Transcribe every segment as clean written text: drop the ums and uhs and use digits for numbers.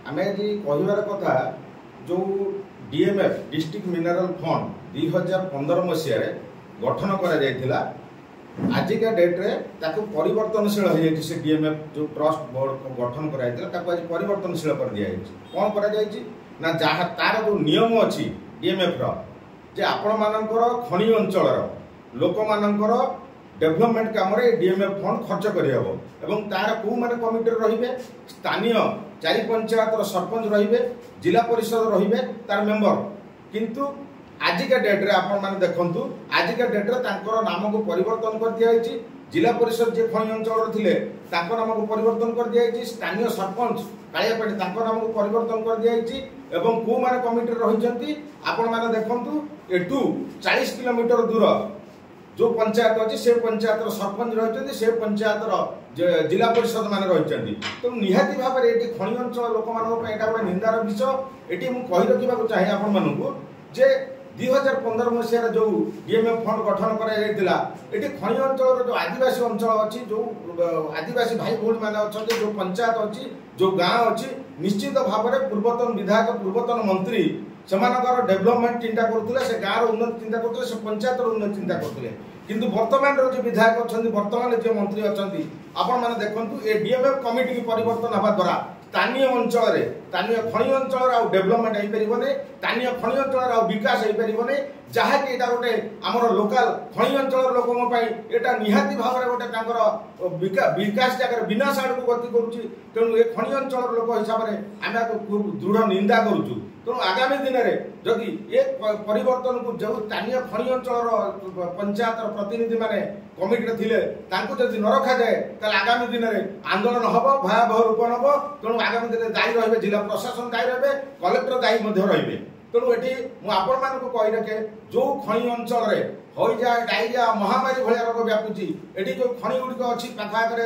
आम आज कहबार कथा जो डीएमएफ डिस्ट्रिक्ट मिनरल फंड 2015 मसीह गठन करा आजिका डेट्रे परिवर्तनशील हो जाए से डीएमएफ जो ट्रस्ट बोर्ड गठन कराइला आज परिवर्तनशील कर दिया कौन करा जहाँ तार जो नियम अच्छी डीएमएफ जे आपण मानकर खनि अंचल लोक मानकर डेभलपमेंट काम डीएमएफ फंड खर्च करहब तार कौ मैंने कमिटी रे स्थानीय 4 पंचायत सरपंच रे जिला परिषद रे तार मेंबर किंतु आजिका डेट्रे आपण माने देखंतु आजिका डेट्रे तांकर नाम को परिवर्तन कर दिया जिला परिषद जे खनि अंचल थिले तांकर नाम को परिवर्तन कर दिया स्थानीय सरपंच कालियापाटी तांकर नाम को परिवर्तन कर दिया एवं को माने कमिटी रहिजंती आपण माने देखंतु एटू 40 किलोमीटर दूर जो पंचायत अच्छी से पंचायत सरपंच रही से पंचायत जिला परिषद मान रही तो निहाती भाव में ये खनि अंचल लोक मानी गोटे निंदार विषय ये मुझे कही रखा चाहिए आपण मानू जे 2015 मसीह जो डीएमएफ फंड गठन करा खनि अंचल जो आदिवासी अंचल अच्छी जो आदिवासी भाई भौणी मैंने अच्छा जो पंचायत अच्छी जो गाँव अच्छी निश्चित भाव में पूर्वतन विधायक पूर्वतन मंत्री से डेभलपमेंट चिंता करुले से गाँव उन्नति चिंता करुले से पंचायत उन्नति चिंता करुले किंतु वर्तमान जो विधायक अच्छा वर्तमान जो मंत्री अच्छा आपण मैंने देखु ये डीएमएफ कमिटी की परिवर्तन हवा द्वारा स्थानीय अंचल स्थानीय खनि अंचल डेभलपमेंट हो पारे स्थानीय खनि अंचल विकास हो पारे जहाँकि यहाँ गोटे आमर लोकाल खनि अंचल लोक यहाँ निहाती भाव में गोटे विकास जगह विनाश आड़ को गति करुच्ची तेणु ये खनि अंचल लोक हिसाब से आम दृढ़ निंदा करुचु तेणु आगामी दिन में जदि ये परिवर्तन को जो स्थानीय खनि अंचल पंचायत प्रतिनिधि माने कमिटी थिले तांको जदि न रखा जाए ताले आगामी दिन में आंदोलन हम भयावह रूप नब तेणु आगामी दिन में दायी रही जिला प्रशासन दायी रहे कलेक्टर दायी रही तेणु ये आपण मान कही रखे जो खनि अंचल हईजा डायरिया महामारी भाया रोग व्यापुची एटी जो खनि गुड़िक अच्छी पाखापाखि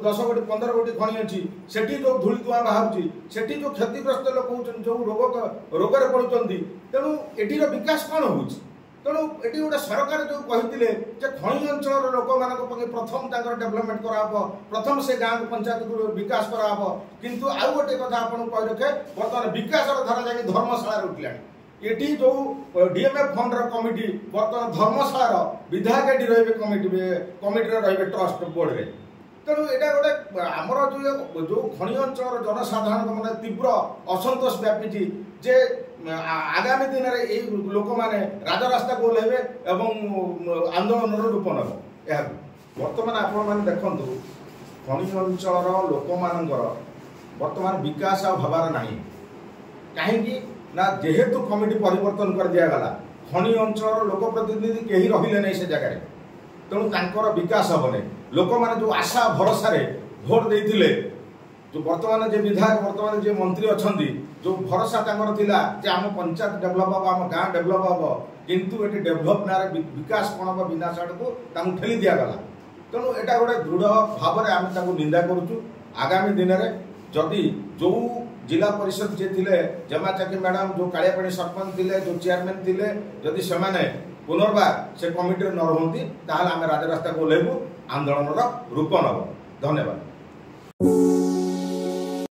10 गोटी 15 गोटी खनि अच्छी सेठी जो धूली धुआं बाहर से जो क्षतिग्रस्त लोक होती जो रोग पड़ुंट तेणु एटीर विकास कौन हो तेणु ये गोटे सरकार जो कहते खनि अंचल लोक मान प्रथम डेभलपमेंट कराब प्रथम से गाँव पंचायत को विकास कराब किंतु आउ गोटे कथा आपको कही रखे बर्तमान विकास धारा जाकि धर्मशाला उठला ये जो डीएमएफ फंड कमिटी बर्तमान धर्मशाला विधायक रे कमिटी रे ट्रस्ट बोर्ड रे तेणु यहाँ गोटे आमर जो खनि अंचल जनसाधारण मन तीव्र असंतोष व्यापी जे आगामी दिन में लोक मैंने राजरास्ता को ओह्लैबे एवं आंदोलन रूप नब बर्तमान आपण देखु खनि अंचल लोक मानकर बर्तमान विकास आवार ना कहीं जेहेतु कमिटी परिवर्तन कर दिगला खनि अंचल लोक प्रतिनिधि कहीं रहिले नहीं से जगह तेणु तांकर विकास हम नहीं लोक मैंने जो आशा भरोसा भोट देते जो वर्तमान जो विधायक वर्तमान जो मंत्री अच्छा जो भरोसा थिला जे आम पंचायत डेभलप हम आम गाँ डेभलप हम किंतु ये डेभलप ना विकास कौन हम विनाश आड़ को ठेली दिगला तेणु यहाँ गोटे दृढ़ भाव में आम निंदा करुचु आगामी दिन में जदि जो जिला परिषद जे थिले जमा चाकी मैडम जो कालियापाटी सरपंच थिले जो चेयरमैन थिले जदि से पुनर्बार से कमिटी न रही ताल आम राजरास्ता को ओह्लैबू आंदोलन रूप नब धन्यवाद।